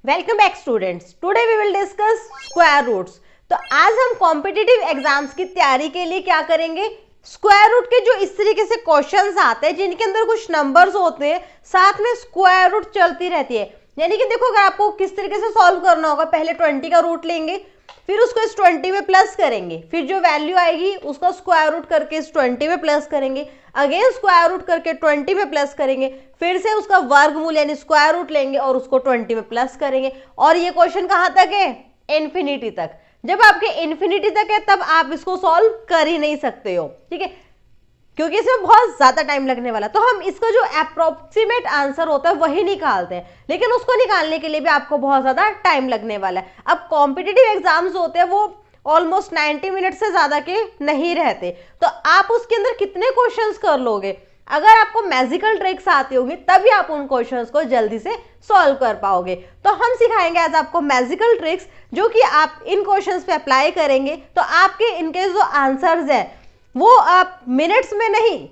Welcome back students. Today we will discuss square roots. तो आज हम कॉम्पिटिटिव एग्जाम्स की तैयारी के लिए क्या करेंगे, स्क्वायर रूट के जो इस तरीके से क्वेश्चंस आते हैं जिनके अंदर कुछ नंबर्स होते हैं, साथ में स्क्वायर रूट चलती रहती है। यानी कि देखो, अगर आपको किस तरीके से सॉल्व करना होगा, पहले 20 का रूट लेंगे, फिर उसको इस 20 में प्लस करेंगे, फिर जो वैल्यू आएगी उसका स्क्वायर रूट करके इस 20 में प्लस करेंगे, अगेन स्क्वायर रूट करके 20 में प्लस करेंगे, फिर से उसका वर्गमूल यानी स्क्वायर रूट लेंगे और उसको 20 में प्लस करेंगे। और ये क्वेश्चन कहां तक है? इन्फिनिटी तक। जब आपके इन्फिनिटी तक है तब आप इसको सॉल्व कर ही नहीं सकते हो, ठीक है, क्योंकि इसमें बहुत ज्यादा टाइम लगने वाला। तो हम इसका जो अप्रोक्सीमेट आंसर होता है वही निकालते हैं, लेकिन उसको निकालने के लिए भी आपको बहुत ज्यादा टाइम लगने वाला है। अब कॉम्पिटिटिव एग्जाम्स होते हैं वो ऑलमोस्ट 90 मिनट से ज्यादा के नहीं रहते, तो आप उसके अंदर कितने क्वेश्चंस कर लोगे? अगर आपको मैजिकल ट्रिक्स आती होगी तभी आप उन क्वेश्चंस को जल्दी से सॉल्व कर पाओगे। तो हम सिखाएंगे आज आपको मैजिकल ट्रिक्स, जो कि आप इन क्वेश्चंस पे अप्लाई करेंगे तो आपके इनके जो आंसर्स हैं वो आप मिनट्स में नहीं,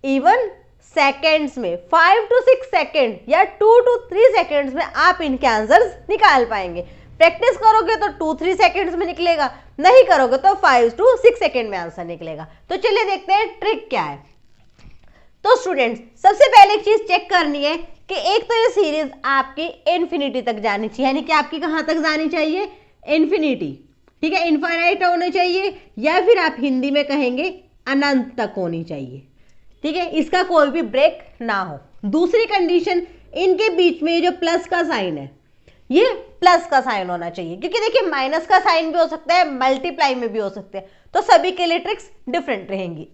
इवन सेकेंड्स में, 5 to 6 सेकेंड या 2 to 3 सेकेंड्स में आप इनके आंसर्स निकाल पाएंगे। प्रैक्टिस करोगे तो 2-3 सेकेंड्स में निकलेगा, नहीं करोगे तो 5 to 6 सेकेंड में आंसर निकलेगा। तो चलिए देखते हैं ट्रिक क्या है। तो स्टूडेंट्स, सबसे पहले एक चीज चेक करनी है कि एक तो ये सीरीज आपकी इन्फिनिटी तक जानी चाहिए, यानी कि आपकी कहां तक जानी चाहिए? इन्फिनिटी, ठीक है, इनफाइनाइट होनी चाहिए, या फिर आप हिंदी में कहेंगे अनंत तक होनी चाहिए, ठीक है, इसका कोई भी ब्रेक ना हो। दूसरी कंडीशन, इनके बीच में जो प्लस का साइन है ये प्लस का साइन होना चाहिए, क्योंकि देखिए माइनस का साइन भी हो सकता है, मल्टीप्लाई में भी हो सकते हैं, तो सभी के लिए ट्रिक्स डिफरेंट रहेंगी।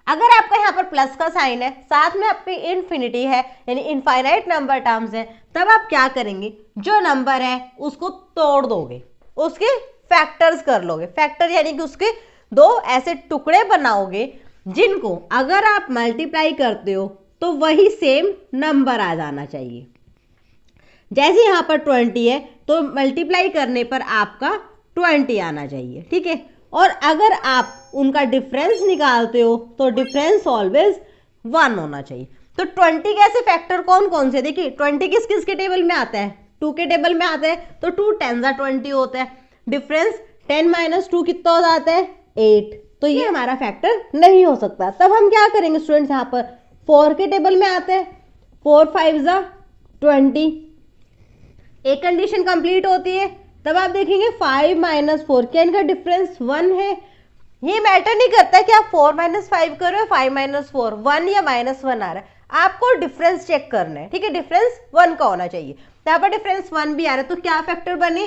अगर आपका यहाँ पर प्लस का साइन है, साथ में आपकी इन्फिनिटी है यानी इनफाइनाइट नंबर टर्म्स है, तब आप क्या करेंगे, जो नंबर है उसको तोड़ दोगे, उसके फैक्टर्स कर लोगे। फैक्टर यानी कि उसके दो ऐसे टुकड़े बनाओगे जिनको अगर आप मल्टीप्लाई करते हो तो वही सेम नंबर आ जाना चाहिए। जैसे यहाँ पर 20 है तो मल्टीप्लाई करने पर आपका 20 आना चाहिए, ठीक है। और अगर आप उनका डिफरेंस निकालते हो तो डिफरेंस ऑलवेज 1 होना चाहिए। तो 20 के ऐसे फैक्टर कौन कौन से? देखिए 20 किस किस के टेबल में आता है? 2 के टेबल में आता है, तो 2 10 20 होता है। डिफरेंस 10 - 2 कितना हो जाता है? 8। तो ये हमारा फैक्टर नहीं हो सकता। तब हम क्या करेंगे स्टूडेंट्स, यहाँ पर 4 के टेबल में आते हैं, 4 5 20। एक कंडीशन कंप्लीट होती है, तब आप देखेंगे 5 - 4, क्या इनका डिफरेंस 1 है? ये मैटर नहीं करता कि आप 4 - 5 कर रहे हो, 5 - 4 1 या -1 आ रहा है, आपको डिफरेंस चेक करना है, ठीक है। डिफरेंस 1 का होना चाहिए। यहाँ पर डिफरेंस 1 भी आ रहा है, तो क्या फैक्टर बने?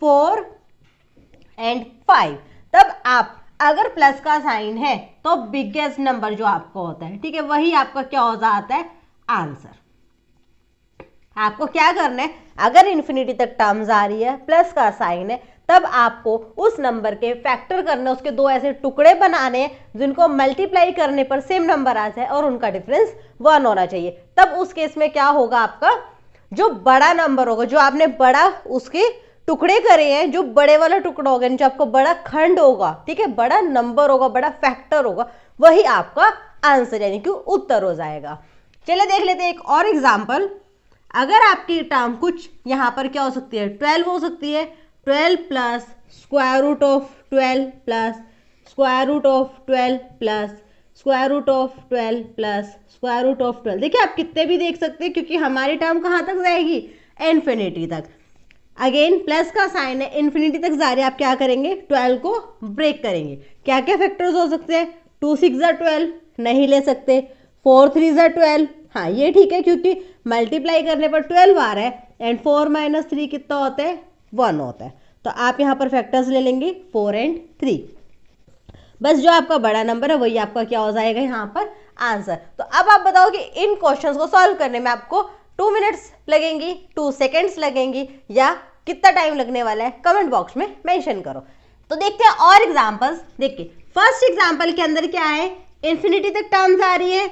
4 and 5। तब आप अगर प्लस का साइन है तो बिगेस्ट नंबर जो आपका होता है, ठीक है, वही आपका क्या हो जाता है? आंसर। आपको क्या करना है, अगर इन्फिनिटी तक टर्म्स आ रही है, प्लस का साइन है, तब आपको उस नंबर के फैक्टर करने, उसके दो ऐसे टुकड़े बनाने हैं जिनको मल्टीप्लाई करने पर सेम नंबर आ जाए और उनका डिफरेंस 1 होना चाहिए। तब उस केस में क्या होगा, आपका जो बड़ा नंबर होगा, जो आपने बड़ा उसके टुकड़े करे हैं, जो बड़े वाला टुकड़ा होगा, जो आपको बड़ा खंड होगा, ठीक है, बड़ा नंबर होगा, बड़ा फैक्टर होगा, वही आपका आंसर यानी कि उत्तर हो जाएगा। चलिए देख लेते हैं एक और एग्जाम्पल। अगर आपकी टर्म कुछ यहाँ पर क्या हो सकती है? 12 हो सकती है। 12 plus square root of 12 plus square root of 12 plus square root of 12 plus square root of 12। देखिए आप कितने भी देख सकते हैं, क्योंकि हमारी टर्म कहाँ तक जाएगी? इन्फिनिटी तक। अगेन प्लस का साइन है, इन्फिनिटी तक जा रहे हैं, आप क्या करेंगे? 12 को ब्रेक करेंगे। क्या क्या फैक्टर्स हो सकते हैं? 2 6 12, नहीं ले सकते। 4 3 12, हाँ ये ठीक है, क्योंकि मल्टीप्लाई करने पर 12 आ रहा है, एंड 4 - 3 कितना होता है? 1 होता है। तो आप यहाँ पर फैक्टर्स ले लेंगे 4 and 3। बस जो आपका बड़ा नंबर है वही आपका क्या हो जाएगा यहाँ पर? आंसर। तो अब आप बताओ कि इन क्वेश्चंस को सॉल्व करने में आपको 2 मिनट्स लगेंगी, 2 सेकेंड्स लगेंगी, या कितना टाइम लगने वाला है? कमेंट बॉक्स में मेंशन करो। तो देखते हैं और एग्जांपल्स। देखिए फर्स्ट एग्जांपल के अंदर क्या है? इन्फिनिटी तक टर्म्स आ रही है,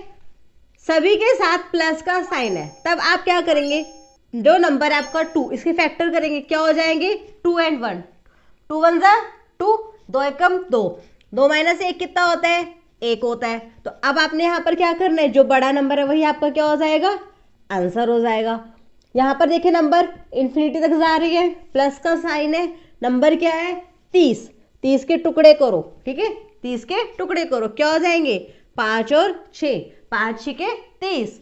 सभी के साथ प्लस का साइन है। तब आप क्या करेंगे, जो नंबर है आपका 2, इसके फैक्टर करेंगे, क्या हो जाएंगे? 2 and 1, 2 1 2, 2 1 2, 2 - 1 कितना होता है? 1 होता है। तो अब आपने यहाँ पर क्या करना है, जो बड़ा नंबर है वही आपका क्या हो जाएगा? आंसर हो जाएगा। यहाँ पर देखिए नंबर इन्फिनिटी तक जा रही है, प्लस का साइन है, नंबर क्या है 30, 30 के टुकड़े करो, ठीक है 30 के टुकड़े करो, क्या हो जाएंगे 5 और 6, 5 6 के 30।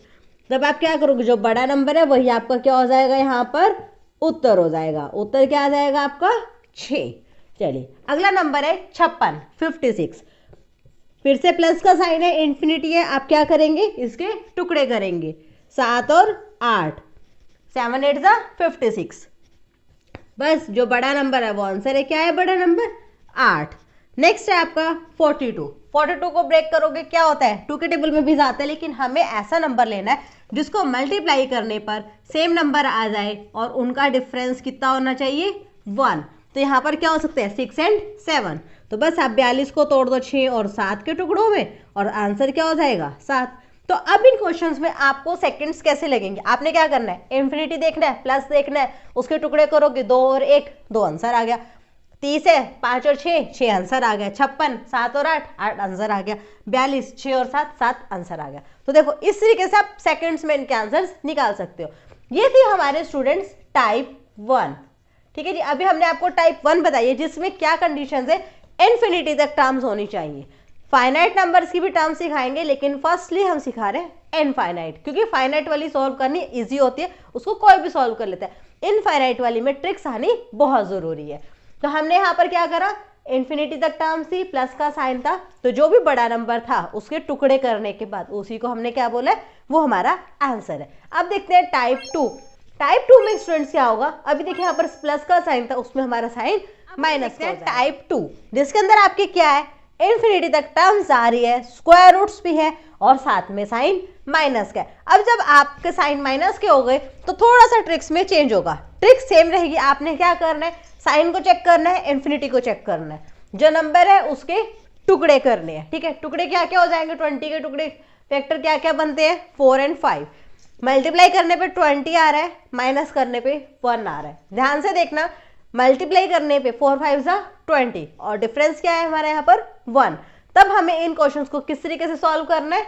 जब आप क्या करोगे जो बड़ा नंबर है वही आपका क्या हो जाएगा, यहाँ पर उत्तर हो जाएगा, उत्तर क्या आ जाएगा आपका 6। चलिए अगला नंबर है 56, 56, फिर से प्लस का साइन है, इन्फिनिटी है, आप क्या करेंगे इसके टुकड़े करेंगे, 7 और 8, 7 8 जा 56। बस जो बड़ा नंबर है वो आंसर है, क्या है बड़ा नंबर 8। नेक्स्ट है आपका 42, 42 को ब्रेक करोगे क्या होता है, 2 के टेबल में भी जाता है, लेकिन हमें ऐसा नंबर लेना है जिसको मल्टीप्लाई करने पर सेम नंबर आ जाए और उनका डिफरेंस कितना होना चाहिए 1। तो यहाँ पर क्या हो सकता है 6 और 7, तो बस आप 42 को तोड़ दो 6 और 7 के टुकड़ों में और आंसर क्या हो जाएगा 7। तो अब इन क्वेश्चंस में आपको सेकंड्स कैसे लगेंगे, आपने क्या करना है इन्फिनिटी देखना है, प्लस देखना है, उसके टुकड़े करोगे 2 और 1, 2 आंसर आ गया, 30 है 5 और 6, 6 आंसर आ गया, 56 7 और 8, 8 आंसर आ गया, 42 6 और 7, 7 आंसर आ गया। तो देखो इस तरीके से आप सेकंड्स में इनके आंसर्स निकाल सकते हो। ये थी हमारे स्टूडेंट्स टाइप 1, ठीक है जी। अभी हमने आपको टाइप 1 बताई है जिसमें क्या कंडीशंस है, इन्फिनिटी तक टर्म्स होनी चाहिए, फाइनाइट नंबर्स की भी टर्म सिखाएंगे, लेकिन फर्स्टली हम सिखा रहे हैं इनफाइनाइट, क्योंकि फाइनाइट वाली सॉल्व करनी इजी होती है, उसको कोई भी सॉल्व कर लेता है, इनफाइनाइट वाली में ट्रिक्स आनी बहुत जरूरी है। तो हमने यहाँ पर क्या करा, इन्फिनिटी तक टर्म थी, प्लस का साइन था, तो जो भी बड़ा नंबर था उसके टुकड़े करने के बाद उसी को हमने क्या बोला है, वो हमारा आंसर है। अब देखते हैं टाइप 2, टाइप 2 में स्टूडेंट्स क्या होगा, अभी देखिए यहाँ पर प्लस का साइन था, उसमें हमारा साइन माइनस का। टाइप 2 जिसके अंदर आपके क्या है, इन्फिनिटी तक टर्म्स आ रही है, स्क्वायर रूट्स भी है और साथ में साइन माइनस का है। अब जब आपके साइन माइनस के हो गए तो थोड़ा सा ट्रिक्स में चेंज होगा, ट्रिक सेम रहेगी, आपने क्या करना है साइन को चेक करना है, इन्फिनिटी को चेक करना है, जो नंबर है उसके टुकड़े करने हैं, ठीक है। टुकड़े क्या क्या हो जाएंगे, 20 के टुकड़े फैक्टर क्या क्या बनते हैं 4 और 5, मल्टीप्लाई करने पे 20 आ रहा है, माइनस करने पे 1 आ रहा है। ध्यान से देखना, मल्टीप्लाई करने पे 4 5 20 और डिफरेंस क्या है हमारे यहाँ पर 1। तब हमें इन क्वेश्चंस को किस तरीके से सॉल्व करना है,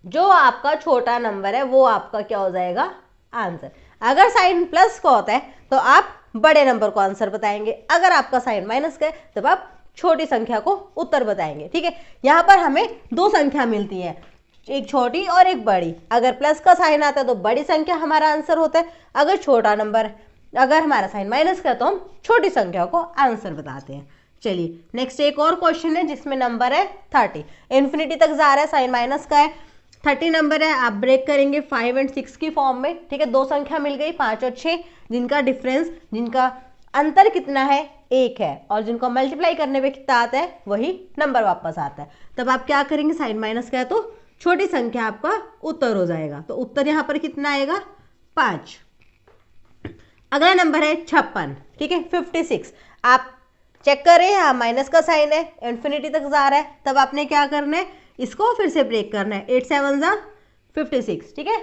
जो आपका छोटा नंबर है वो आपका क्या हो जाएगा आंसर। अगर साइन प्लस का होता है तो आप बड़े नंबर को आंसर बताएंगे, अगर आपका साइन माइनस का है तब आप छोटी संख्या को उत्तर बताएंगे, ठीक है। यहाँ पर हमें दो संख्या मिलती है, एक छोटी और एक बड़ी, अगर प्लस का साइन आता है तो बड़ी संख्या हमारा आंसर होता है, अगर छोटा नंबर अगर हमारा साइन माइनस का तो हम छोटी संख्या को आंसर बताते हैं। चलिए नेक्स्ट एक और क्वेश्चन है जिसमें नंबर है 30, इन्फिनिटी तक जा रहा है, साइन माइनस का है, 30 नंबर है, आप ब्रेक करेंगे 5 और 6 की फॉर्म में, ठीक है। दो संख्या मिल गई 5 और 6, जिनका डिफरेंस जिनका अंतर कितना है 1 है, और जिनको मल्टीप्लाई करने पे कितना आता है वही नंबर वापस आता है। तब आप क्या करेंगे, साइन माइनस का है तो छोटी संख्या आपका उत्तर हो जाएगा, तो उत्तर यहाँ पर कितना आएगा 5। अगला नंबर है 56, ठीक है 56, आप चेक करें यहाँ माइनस का साइन है, इन्फिनिटी तक जा रहा है, तब आपने क्या करना है इसको फिर से ब्रेक करना है, 8 7 56, ठीक है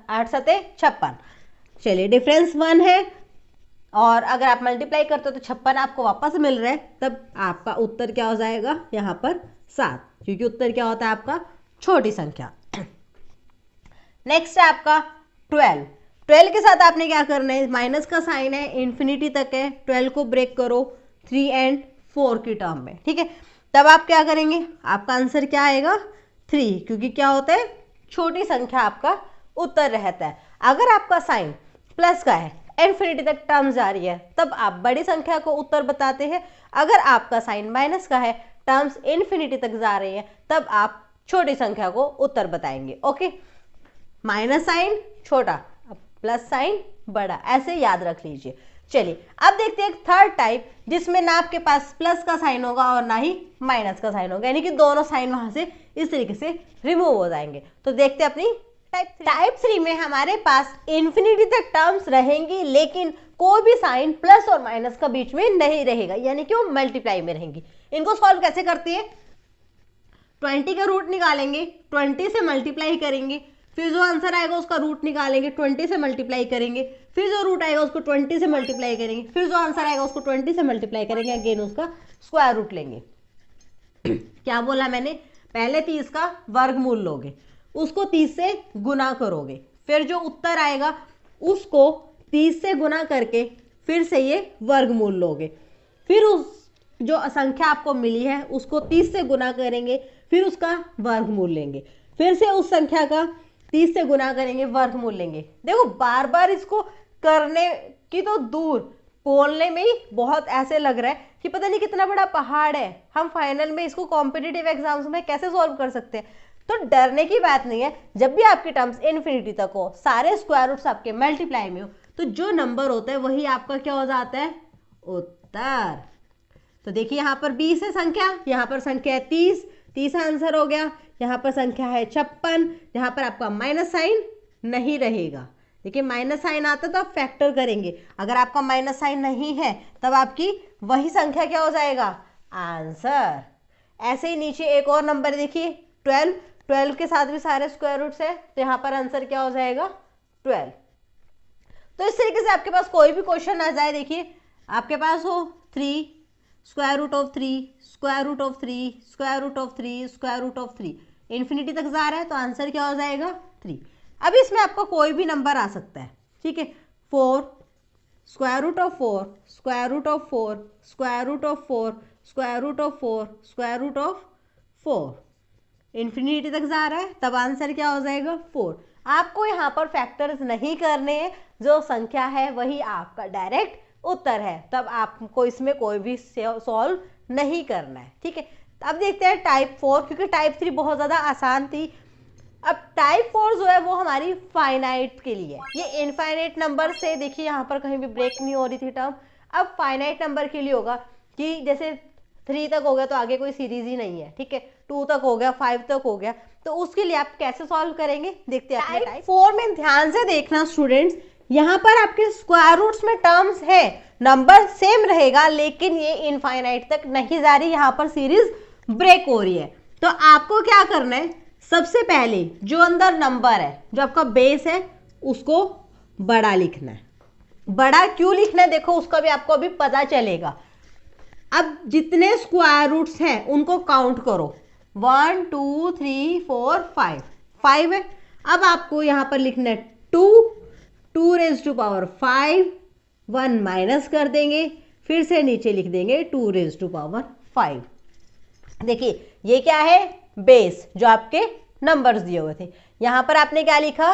8 7 56। चलिए डिफरेंस 1 है और अगर आप मल्टीप्लाई करते हो तो 56 आपको वापस मिल रहा है, तब आपका उत्तर क्या हो जाएगा यहाँ पर 7, क्योंकि उत्तर क्या होता है आपका छोटी संख्या। नेक्स्ट है आपका 12, 12 के साथ आपने क्या करना है, माइनस का साइन है, इन्फिनिटी तक है, 12 को ब्रेक करो 3 और 4 की टर्म में, ठीक है। तब आप क्या करेंगे, आपका आंसर क्या आएगा 3, क्योंकि क्या होता है छोटी संख्या आपका उत्तर रहता है। अगर आपका साइन प्लस का है, इन्फिनिटी तक टर्म जा रही है, तब आप बड़ी संख्या को उत्तर बताते हैं, अगर आपका साइन माइनस का है, टर्म्स इन्फिनिटी तक जा रही है, तब आप छोटी संख्या को उत्तर बताएंगे। ओके, माइनस साइन छोटा, प्लस साइन बड़ा, ऐसे याद रख लीजिए। चलिए अब देखते हैं थर्ड टाइप, जिसमें ना आपके पास प्लस का साइन होगा और ना ही माइनस का साइन होगा, यानी कि दोनों साइन वहां से इस तरीके से रिमूव हो जाएंगे। तो देखते हैं अपनी टाइप 3 में हमारे पास इन्फिनिटी तक टर्म्स रहेंगी, लेकिन कोई भी साइन प्लस और माइनस का बीच में नहीं रहेगा, यानी कि वो मल्टीप्लाई में रहेंगी। इनको सॉल्व कैसे करती है, 20 का रूट निकालेंगे, 20 से मल्टीप्लाई करेंगे, फिर जो आंसर आएगा उसका रूट निकालेंगे, 20 से मल्टीप्लाई करेंगे, फिर जो रूट आएगा उसको 20 से मल्टीप्लाई करेंगे, फिर जो आंसर आएगा उसको 20 से मल्टीप्लाई करेंगे, अगेन उसका स्क्वायर रूट लेंगे। क्या बोला मैंने, पहले 30 का वर्गमूल लोगे, उसको 30 से गुना करोगे, फिर जो उत्तर आएगा उसको 30 से गुना करके फिर से ये वर्गमूल लोगे, फिर उस जो संख्या आपको मिली है उसको 30 से गुना करेंगे, फिर उसका वर्गमूल लेंगे, फिर से उस संख्या का 30 से गुना करेंगे, वर्गमूल लेंगे। देखो बार बार इसको करने की तो दूर, बोलने में ही बहुत ऐसे लग रहा है कि पता नहीं कितना बड़ा पहाड़ है, हम फाइनल में इसको कॉम्पिटिटिव एग्जाम्स में कैसे सॉल्व कर सकते हैं। तो डरने की बात नहीं है, जब भी आपके टर्म्स इन्फिनिटी तक हो, सारे स्क्वायर रूट्स आपके मल्टीप्लाई में हो, तो जो नंबर होता है वही आपका क्या हो जाता है, उत्तर। तो देखिए यहाँ पर 20 है संख्या, यहाँ पर संख्या है 30 आंसर हो गया। यहाँ पर संख्या है 56, यहाँ पर आपका माइनस साइन नहीं रहेगा। देखिए माइनस साइन आता तो आप फैक्टर करेंगे, अगर आपका माइनस साइन नहीं है तब आपकी वही संख्या क्या हो जाएगा, आंसर। ऐसे ही नीचे एक और नंबर देखिए 12 के साथ भी सारे स्क्वायर रूट्स है, तो यहाँ पर आंसर क्या हो जाएगा, 12। तो इस तरीके से आपके पास कोई भी क्वेश्चन आ जाए, देखिए आपके पास हो 3 square root of 3 square root of 3 square root of 3 square root of 3, infinity तक जा रहा है तो आंसर क्या हो जाएगा, 3। अब इसमें आपका कोई भी नंबर आ सकता है, ठीक है। 4 square root of 4 square root of 4 square root of 4 square root of 4 square root of 4, infinity तक जा रहा है तब आंसर क्या हो जाएगा, 4। आपको यहाँ पर फैक्टर्स नहीं करने हैं, जो संख्या है वही आपका डायरेक्ट उत्तर है, तब आपको इसमें कोई भी सॉल्व नहीं करना है, ठीक है। अब देखते हैं टाइप 4, क्योंकि टाइप 3 बहुत ज़्यादा आसान थी। अब टाइप 4 जो है वो हमारी फाइनाइट के लिए, ये इनफाइनाइट नंबर से देखिए यहाँ पर कहीं भी ब्रेक नहीं हो रही थी टर्म, अब फाइनाइट नंबर के लिए होगा कि जैसे 3 तक हो गया तो आगे कोई सीरीज ही नहीं है, ठीक है, 2 तक हो गया, 5 तक हो गया, तो उसके लिए आप कैसे सॉल्व करेंगे देखते हैं। टाइप 4 में ध्यान से देखना स्टूडेंट्स, यहाँ पर आपके स्क्वायर रूट्स में टर्म्स है, नंबर सेम रहेगा, लेकिन ये इनफाइनाइट तक नहीं जा रही, यहाँ पर सीरीज ब्रेक हो रही है। तो आपको क्या करना है, सबसे पहले जो अंदर नंबर है, जो आपका बेस है, उसको बड़ा लिखना है। बड़ा क्यों लिखना है देखो, उसका भी आपको अभी पता चलेगा। अब जितने स्क्वायर रूट्स हैं उनको काउंट करो, 1 2 3 4 5 है। अब आपको यहां पर लिखना है 2 रेज़ टू पावर 5, 1 माइनस कर देंगे, फिर से नीचे लिख देंगे 2 रेज़ टू पावर 5। देखिए ये क्या है, बेस, जो आपके नंबर्स दिए हुए थे। यहां पर आपने क्या लिखा,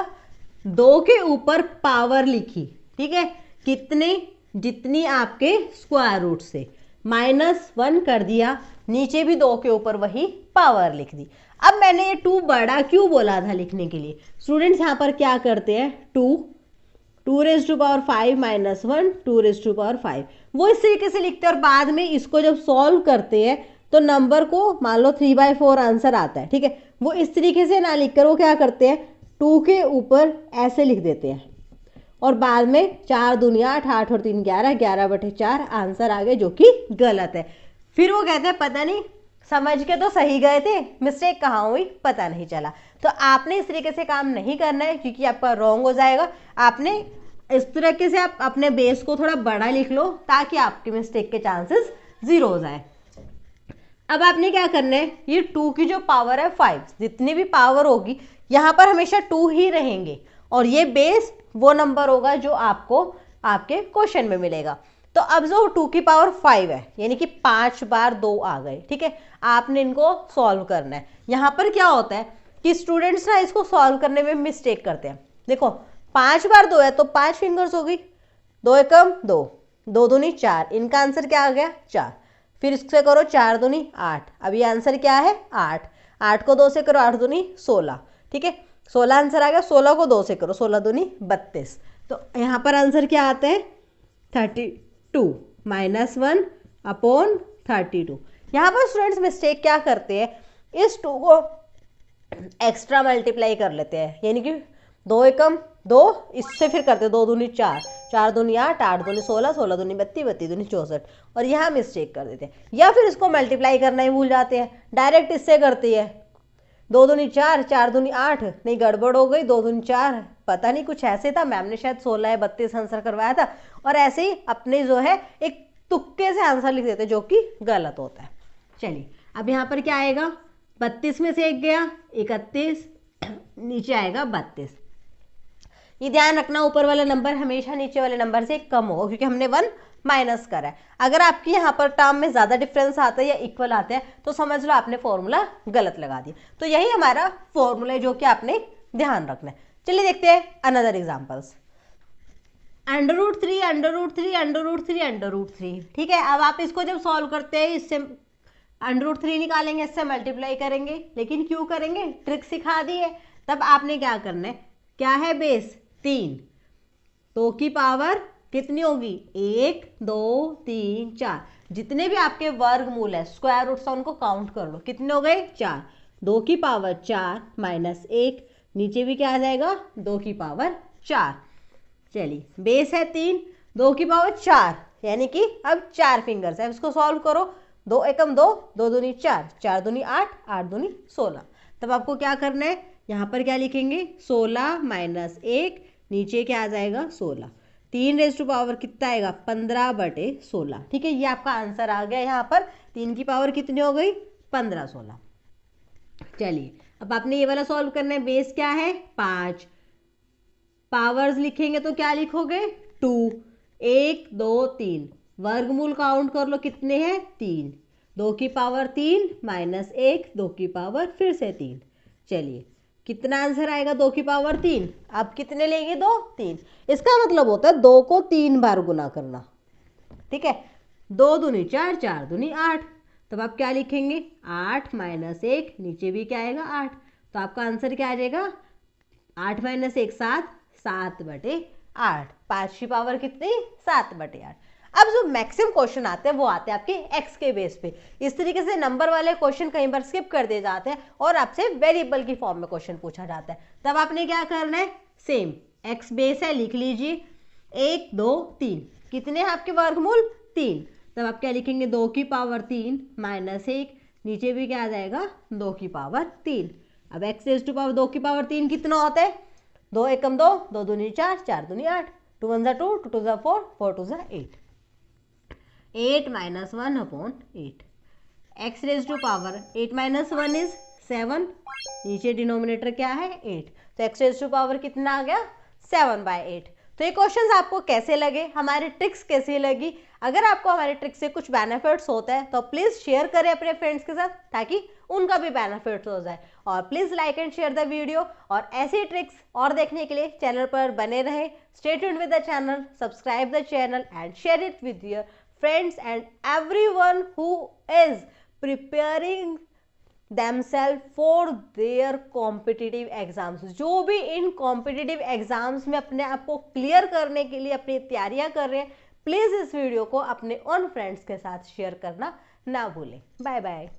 2 के ऊपर पावर लिखी, ठीक है, कितने, जितनी आपके स्क्वायर रूट से, -1 कर दिया, नीचे भी 2 के ऊपर वही पावर लिख दी। अब मैंने ये 2 बड़ा क्यों बोला था लिखने के लिए, स्टूडेंट्स यहाँ पर क्या करते हैं, 2 raise to power 5 -1 2 raise to power 5, वो इस तरीके से लिखते हैं, और बाद में इसको जब सॉल्व करते हैं तो नंबर को मान लो 3/4 आंसर आता है, ठीक है, वो इस तरीके से ना लिखकर वो क्या करते हैं, 2 के ऊपर ऐसे लिख देते हैं, और बाद में 4 दूनी 8, 8 और 3 11, 11/4 आंसर आ गए, जो कि गलत है। फिर वो कहते हैं पता नहीं, समझ के तो सही गए थे, मिस्टेक कहाँ हुई पता नहीं चला। तो आपने इस तरीके से काम नहीं करना है, क्योंकि आपका रॉन्ग हो जाएगा। आपने इस तरीके से आप अपने बेस को थोड़ा बड़ा लिख लो, ताकि आपके मिस्टेक के चांसेस 0 हो जाए। अब आपने क्या करना है, ये 2 की जो पावर है 5, जितनी भी पावर होगी यहाँ पर हमेशा 2 ही रहेंगे, और ये बेस वो नंबर होगा जो आपको आपके क्वेश्चन में मिलेगा। तो अब जो 2 की पावर 5 है, यानी कि 5 बार 2 आ गए, ठीक है, आपने इनको सॉल्व करना है। यहाँ पर क्या होता है कि स्टूडेंट्स ना इसको सॉल्व करने में मिस्टेक करते हैं। देखो 5 बार 2 है तो 5 फिंगर्स हो गई, 2 एकम 2, 2 दूनी 4, इनका आंसर क्या आ गया 4। फिर इससे करो 4 दूनी 8, अब ये आंसर क्या है 8, 8 को 2 से करो 8 दूनी 16, ठीक है, 16 आंसर आ गया। 16 को 2 से करो 16 दूनी 32, तो यहाँ पर आंसर क्या आता है 32 -1 अपॉन 32। यहाँ पर स्टूडेंट्स मिस्टेक क्या करते हैं, इस 2 को एक्स्ट्रा मल्टीप्लाई कर लेते हैं, यानी कि 2 एकम 2, इससे फिर करते हैं 2 दूनी 4, 4 दूनी 8, 8 दूनी 16, 16 दूनी 32, 32 दूनी 64, और यहाँ मिस्टेक कर देते हैं। या फिर इसको मल्टीप्लाई करना ही भूल जाते हैं, डायरेक्ट इससे करती है, 2 दूनी 4, 4 दूनी 8, नहीं गड़बड़ हो गई, 2 दूनी 4, पता नहीं कुछ ऐसे था, मैम ने शायद 16 या 32 आंसर करवाया था, और ऐसे ही अपने जो है एक तुक्के से आंसर लिख देते, जो कि गलत होता है। चलिए अब यहाँ पर क्या आएगा, 32 में से 1 गया 31, नीचे आएगा 32। ये ध्यान रखना, ऊपर वाला नंबर हमेशा नीचे वाले नंबर से कम होगा, क्योंकि हमने 1 माइनस करा है। अगर आपकी यहाँ पर टर्म में ज्यादा डिफरेंस आता है या इक्वल आता है तो समझ लो आपने फॉर्मूला गलत लगा दिया। तो यही हमारा फॉर्मूला है जो कि आपने ध्यान रखना है। चलिए देखते हैं अनदर एग्जाम्पल्स। √3 √3 √3 √3, ठीक है। अब आप इसको जब सॉल्व करते हैं, इससे √3 निकालेंगे, इससे मल्टीप्लाई करेंगे, लेकिन क्यों करेंगे, ट्रिक सिखा दी है। तब आपने क्या करना है, क्या है बेस 3, तो की पावर कितनी होगी 1 2 3 4, जितने भी आपके वर्गमूल है स्क्वायर रूट्स उनको काउंट कर लो, कितने हो गए 4, 2 की पावर 4 माइनस 1, नीचे भी क्या आ जाएगा 2 की पावर 4। चलिए बेस है 3, 2 की पावर 4, यानी कि अब 4 फिंगर्स है, इसको सॉल्व करो, 2 एकम 2, 2 दूनी 4, 4 दूनी 8, 8 दूनी 16। तब आपको क्या करना है, यहाँ पर क्या लिखेंगे 16 माइनस 1, नीचे क्या आ जाएगा 16, 3 रेज़ टू पावर कितना आएगा 15/16, ठीक है। ये आपका आंसर आ गया। यहाँ पर 3 की पावर कितनी हो गई 15 16। चलिए अब आपने ये वाला सॉल्व करना है, बेस क्या है 5, पावर्स लिखेंगे तो क्या लिखोगे 2, 1 2 3, वर्गमूल काउंट कर लो कितने हैं 3, 2 की पावर 3 माइनस 1, 2 की पावर फिर से 3। चलिए कितना आंसर आएगा 2 की पावर 3, अब कितने लेंगे 2 3, इसका मतलब होता है 2 को 3 बार गुना करना, ठीक है। 2 दूनी 4, 4 दूनी 8, तब आप क्या लिखेंगे 8 माइनस 1, नीचे भी क्या आएगा 8, तो आपका आंसर क्या आ जाएगा 8 माइनस 1 7, 7/8, 5 की पावर कितनी 7/8। अब जो मैक्सिमम क्वेश्चन आते हैं वो आते हैं आपके एक्स के बेस पे। इस तरीके से नंबर वाले क्वेश्चन कई बार स्किप कर दिए जाते हैं और आपसे वेरिएबल की फॉर्म में क्वेश्चन पूछा जाता है। तब आपने क्या करना है, सेम एक्स बेस है लिख लीजिए 1 2 3, कितने हैं आपके वर्गमूल 3, तब आप क्या लिखेंगे 2 की पावर 3 माइनस 1, नीचे भी क्या आ जाएगा 2 की पावर 3। अब एक्स रेज़ टू पावर 2 की पावर 3 कितना होता है, 2 एकम 2, 2 दूनी 4, 4 दूनी 8, 2 1 2, 2 2 4, 4 2 8, 8 minus 1/8, X raise to power 8 minus 1 is 7, नीचे डिनोमिनेटर क्या है 8, तो एक्स रेज़ टू पावर कितना आ गया 7/8। तो ये क्वेश्चंस आपको कैसे लगे, हमारी ट्रिक्स कैसी लगी, अगर आपको हमारे ट्रिक्स से कुछ बेनिफिट्स होता है तो प्लीज़ शेयर करें अपने फ्रेंड्स के साथ ताकि उनका भी बेनिफिट्स हो जाए, और please like and share the video. और ऐसी ट्रिक्स और देखने के लिए चैनल पर बने रहें। Stay tuned with the channel, subscribe the channel and share it with your friends and everyone who is preparing themselves for their competitive exams। जो भी इन कॉम्पिटिटिव एग्जाम्स में अपने आप को क्लियर करने के लिए अपनी तैयारियां कर रहे हैं, प्लीज इस वीडियो को अपने उन फ्रेंड्स के साथ शेयर करना ना भूलें। Bye bye.